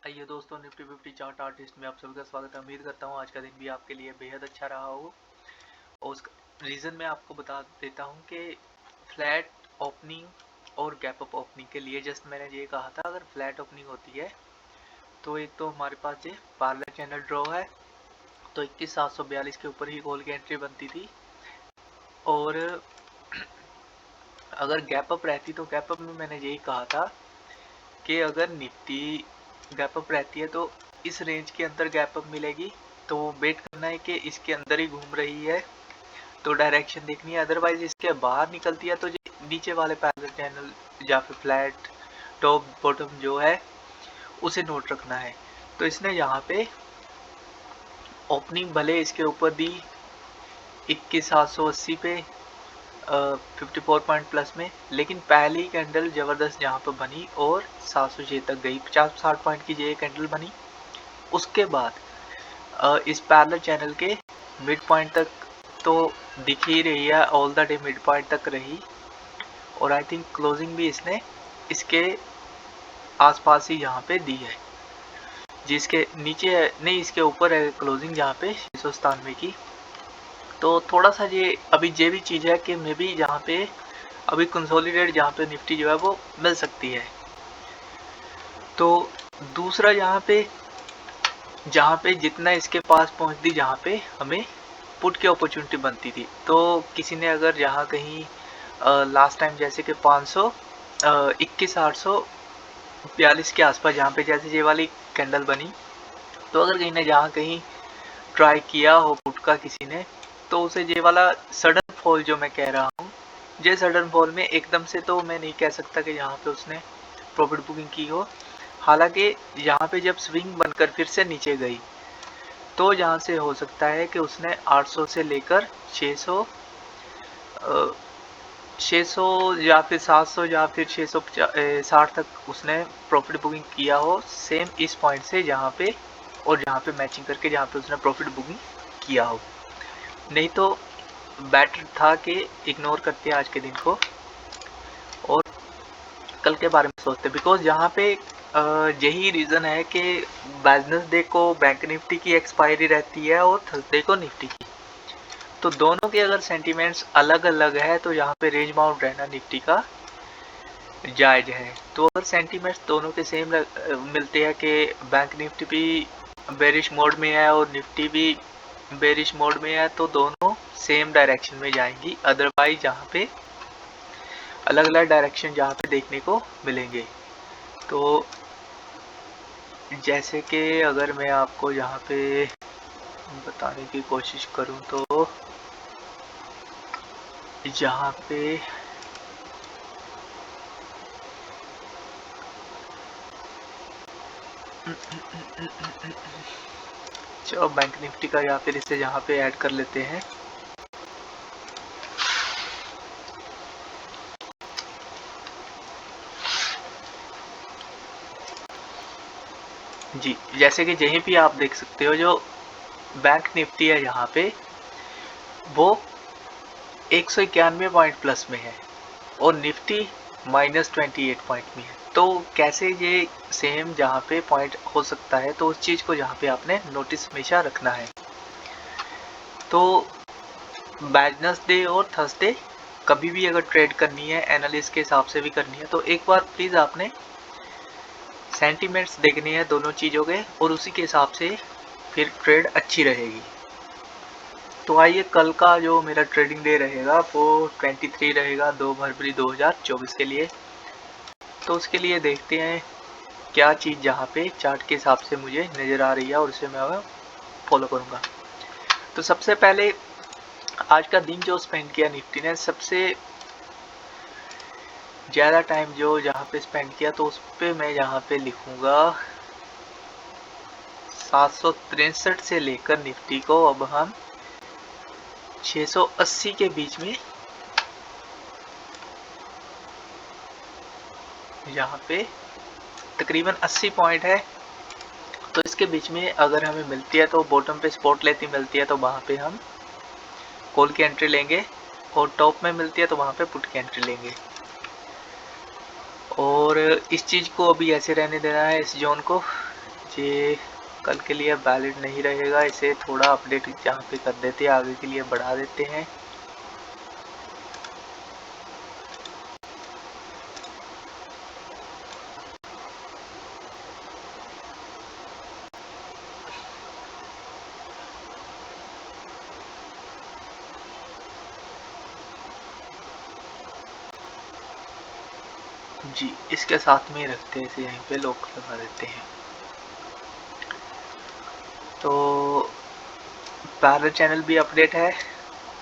आइए दोस्तों, Nifty 50 chart artist में आप सभी का स्वागत है। उम्मीद करता हूँ आज का दिन भी आपके लिए बेहद अच्छा रहा हो। और उसका रीज़न मैं आपको बता देता हूँ कि फ्लैट ओपनिंग और गैप अप ओपनिंग के लिए जस्ट मैंने ये कहा था, अगर फ्लैट ओपनिंग होती है तो एक तो हमारे पास ये पार्लर चैनल ड्रॉ है, तो 21,742 के ऊपर ही कॉल की एंट्री बनती थी। और अगर गैप अप रहती तो गैप अप में मैंने यही कहा था कि अगर निफ्टी गैप अप रहती है तो इस रेंज के अंदर गैप अप मिलेगी, तो वेट करना है कि इसके अंदर ही घूम रही है तो डायरेक्शन देखनी है। अदरवाइज इसके बाहर निकलती है तो नीचे वाले पैरेलल चैनल या फिर फ्लैट टॉप बॉटम जो है उसे नोट रखना है। तो इसने यहाँ पे ओपनिंग भले इसके ऊपर दी 21,780 पे 54 पॉइंट प्लस में, लेकिन पहली कैंडल ज़बरदस्त यहाँ पर बनी और 706 तक गई। 50-60 पॉइंट की ये कैंडल बनी। उसके बाद इस पैरेलल चैनल के मिड पॉइंट तक तो दिख ही रही है, all the day mid point तक रही। और आई थिंक क्लोजिंग भी इसने इसके आसपास ही यहाँ पे दी है, जिसके नीचे नहीं इसके ऊपर है क्लोजिंग यहाँ पे 697 की। तो थोड़ा सा ये अभी ये भी चीज़ है कि मे बी जहाँ पे अभी कंसोलिडेट जहाँ पे निफ्टी जो है वो मिल सकती है। तो दूसरा जहाँ पे जितना इसके पास पहुँचती जहाँ पे हमें पुट की अपॉर्चुनिटी बनती थी, तो किसी ने अगर यहाँ कहीं लास्ट टाइम जैसे कि 500 21,842 के आसपास जहाँ पे जैसे ये वाली कैंडल बनी, तो अगर कहीं ने जहाँ कहीं ट्राई किया हो पुट का किसी ने, तो उसे ये वाला सडन फॉल जो मैं कह रहा हूँ, ये सडन फॉल में एकदम से तो मैं नहीं कह सकता कि यहाँ पे उसने प्रॉफिट बुकिंग की हो। हालांकि यहाँ पे जब स्विंग बनकर फिर से नीचे गई तो यहाँ से हो सकता है कि उसने 800 से लेकर 600 या फिर 700 या फिर 660 तक उसने प्रॉफिट बुकिंग किया हो, सेम इस पॉइंट से जहाँ पे और जहाँ पे मैचिंग करके जहाँ पे उसने प्रॉफिट बुकिंग किया हो। नहीं तो बेटर था कि इग्नोर करते आज के दिन को और कल के बारे में सोचते, बिकॉज यहाँ पे यही रीज़न है कि वेडनेसडे को बैंक निफ्टी की एक्सपायरी रहती है और थर्सडे को निफ्टी की। तो दोनों के अगर सेंटीमेंट्स अलग अलग है तो यहाँ पे रेंज बाउंड रहना निफ्टी का जायज़ है। तो अगर सेंटीमेंट्स दोनों के सेम मिलते हैं कि बैंक निफ्टी भी बेरिश मोड में है और निफ्टी भी बेरिश मोड में है, तो दोनों सेम डायरेक्शन में जाएंगी। अदरवाइज यहाँ पे अलग अलग डायरेक्शन जहाँ पे देखने को मिलेंगे। तो जैसे कि अगर मैं आपको यहाँ पे बताने की कोशिश करूँ तो यहाँ पे चलो बैंक निफ्टी का या फिर इसे यहाँ पे ऐड कर लेते हैं। जी, जैसे कि यहीं भी आप देख सकते हो जो बैंक निफ्टी है यहाँ पे वो 191 पॉइंट प्लस में है और निफ्टी -28 पॉइंट में है। तो कैसे ये सेम जहाँ पे पॉइंट हो सकता है, तो उस चीज़ को यहाँ पे आपने नोटिस हमेशा रखना है। तो वेडनेसडे और थर्सडे कभी भी अगर ट्रेड करनी है एनालिस्ट के हिसाब से भी करनी है, तो एक बार प्लीज़ आपने सेंटीमेंट्स देखने हैं दोनों चीज़ों के और उसी के हिसाब से फिर ट्रेड अच्छी रहेगी। तो आइए, कल का जो मेरा ट्रेडिंग डे रहेगा वो 23 रहेगा 2 फरवरी 2024 के लिए। तो उसके लिए देखते हैं क्या चीज़ जहाँ पे चार्ट के हिसाब से मुझे नज़र आ रही है और उसे मैं फॉलो करूँगा। तो सबसे पहले आज का दिन जो स्पेंड किया निफ्टी ने, सबसे ज़्यादा टाइम जो जहाँ पे स्पेंड किया, तो उस पर मैं यहाँ पे लिखूँगा 763 से लेकर निफ्टी को अब हम 680 के बीच में यहाँ पे तकरीबन 80 पॉइंट है। तो इसके बीच में अगर हमें मिलती है तो बॉटम पे स्पॉट लेती मिलती है तो वहाँ पे हम कॉल की एंट्री लेंगे, और टॉप में मिलती है तो वहाँ पे पुट की एंट्री लेंगे। और इस चीज़ को अभी ऐसे रहने देना है, इस जोन को, ये कल के लिए वैलिड नहीं रहेगा, इसे थोड़ा अपडेट यहाँ पे कर देते हैं, आगे के लिए बढ़ा देते हैं। जी, इसके साथ में ही रखते हैं, इसे यहीं पे लॉक लगा देते हैं। तो पैरेलल चैनल भी अपडेट है,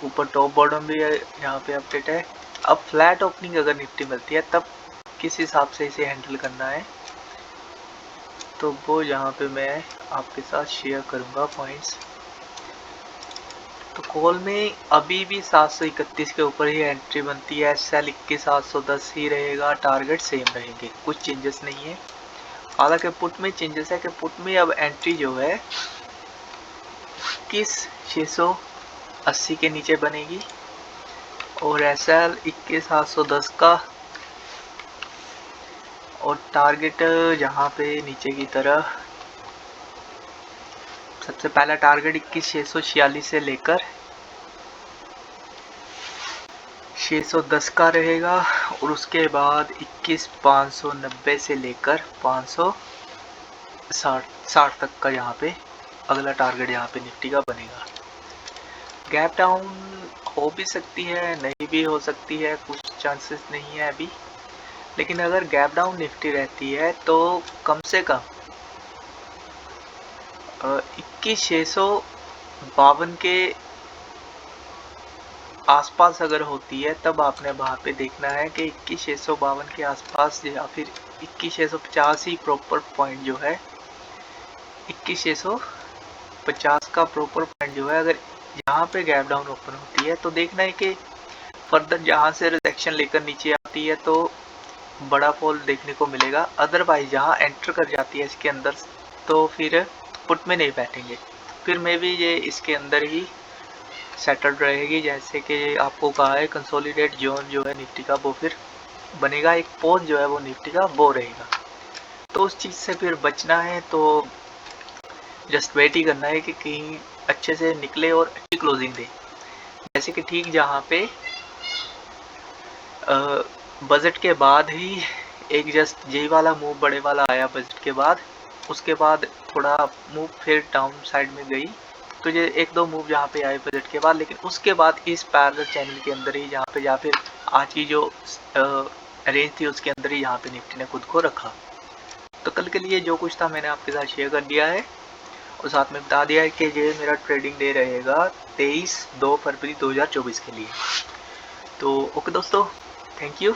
ऊपर टॉप बॉटम भी यहाँ पे अपडेट है। अब फ्लैट ओपनिंग अगर निफ्टी मिलती है तब किस हिसाब से इसे हैंडल करना है, तो वो यहाँ पे मैं आपके साथ शेयर करूँगा पॉइंट्स। तो कॉल में अभी भी 731 के ऊपर ही एंट्री बनती है, सेल 21,710 ही रहेगा, टारगेट सेम रहेंगे, कुछ चेंजेस नहीं है। हालांकि पुट में चेंजेस है कि पुट में अब एंट्री जो है 21,680 के नीचे बनेगी और एसएल 21,710 का, और टारगेट यहाँ पे नीचे की तरह सबसे पहला टारगेट 21,646 से लेकर 610 का रहेगा, और उसके बाद 21,590 से लेकर 560 तक का यहाँ पे अगला टारगेट यहाँ पे निफ्टी का बनेगा। गैप डाउन हो भी सकती है, नहीं भी हो सकती है, कुछ चांसेस नहीं है अभी, लेकिन अगर गैप डाउन निफ्टी रहती है तो कम से कम 21,652 के आसपास अगर होती है तब आपने वहाँ पे देखना है कि 21,652 के आसपास या फिर 21,650 ही प्रॉपर पॉइंट जो है, 21,650 का प्रॉपर पॉइंट जो है, अगर यहाँ पे गैप डाउन ओपन होती है तो देखना है कि फर्दर जहाँ से रिजेक्शन लेकर नीचे आती है तो बड़ा फॉल देखने को मिलेगा। अदरवाइज जहाँ एंटर कर जाती है इसके अंदर तो फिर पुट में नहीं बैठेंगे, फिर मे भी ये इसके अंदर ही सेटल्ड रहेगी। जैसे कि आपको कहा है कंसोलिडेट जोन जो है निफ्टी का वो फिर बनेगा, एक पोज जो है वो निफ्टी का वो रहेगा। तो उस चीज़ से फिर बचना है तो जस्ट वेट ही करना है कि कहीं अच्छे से निकले और अच्छी क्लोजिंग दे। जैसे कि ठीक जहाँ पे बजट के बाद ही एक जस्ट यही वाला मूव बड़े वाला आया बजट के बाद, उसके बाद थोड़ा मूव फिर डाउन साइड में गई, तो ये एक दो मूव यहाँ पे आए बजट के बाद, लेकिन उसके बाद इस पैरेलल चैनल के अंदर ही यहाँ पे या फिर आज की जो रेंज थी उसके अंदर ही यहाँ पे निफ्टी ने खुद को रखा। तो कल के लिए जो कुछ था मैंने आपके साथ शेयर कर दिया है, और साथ में बता दिया है कि ये मेरा ट्रेडिंग डे रहेगा 23/2 फरवरी 2024 के लिए। तो ओके दोस्तों, थैंक यू।